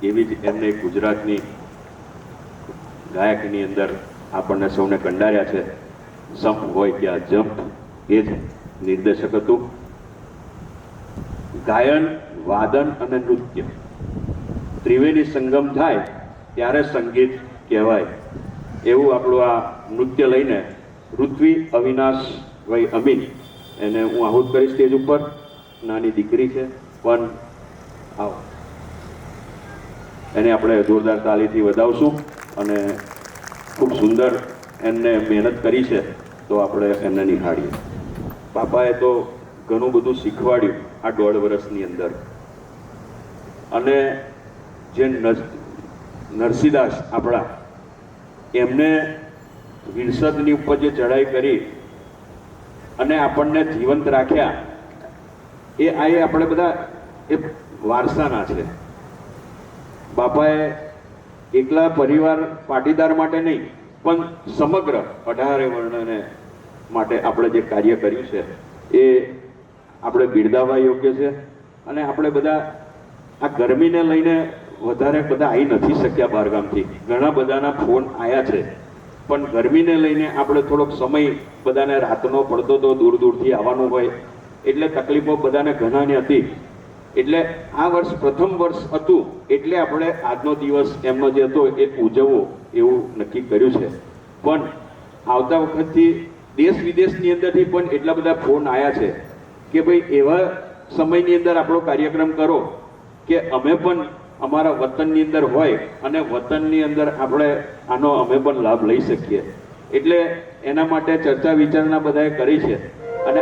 એવી જ એમને ગુજરાતની ગાયકની અંદર આપણને સૌને કંડાર્યા છે. સંપ હોય ત્યાં જંપ, એ જ નિર્દેશક હતું. ગાયન, વાદન અને નૃત્ય ત્રિવેણી સંગમ થાય ત્યારે સંગીત કહેવાય. એવું આપણું આ નૃત્ય લઈને ઋત્વી અવિનાશ ભાઈ અમીન, એને હું આહુત કરીશ સ્ટેજ ઉપર. નાની દીકરી છે પણ આવો, એને આપણે જોરદાર તાલીથી વધાવશું. અને ખૂબ સુંદર એમને મહેનત કરી છે, તો આપણે એમને નિહાળીએ. બાપાએ તો ઘણું બધું શીખવાડ્યું આ 1.5 વર્ષની અંદર. અને જે નરસિંહદાસ આપણા, એમને વિરસદની ઉપર જે ચઢાઈ કરી અને આપણને જીવંત રાખ્યા, એ આપણે બધા એ વારસાના છે. બાપાએ એકલા પરિવાર પાટીદાર માટે નહીં, પણ સમગ્ર 18 વર્ણને માટે આપણે જે કાર્ય કર્યું છે એ આપણે બિરદાવવા યોગ્ય છે. અને આપણે બધા આ ગરમીને લઈને વધારે બધા આવી નથી શક્યા બહારગામથી. ઘણા બધાના ફોન આવ્યા છે, પણ ગરમીને લઈને આપણે થોડોક સમય બધાને રાતનો પડતો તો દૂર દૂરથી આવવાનું હોય એટલે તકલીફો બધાને ઘણાને હતી. એટલે આ વર્ષ પ્રથમ વર્ષ હતું એટલે આપણે આજનો દિવસ એમનો જે હતો એ ઉજવવો એવું નક્કી કર્યું છે. પણ આવતા વખતથી દેશ વિદેશની અંદરથી પણ એટલા બધા ફોન આવ્યા છે કે ભાઈ એવા સમયની અંદર આપણો કાર્યક્રમ કરો કે અમે પણ અમારા વતનની અંદર હોય અને વતનની અંદર આપણે આનો અમે પણ લાભ લઈ શકીએ. એટલે એના માટે ચર્ચા વિચારણા બધાએ કરી છે. અને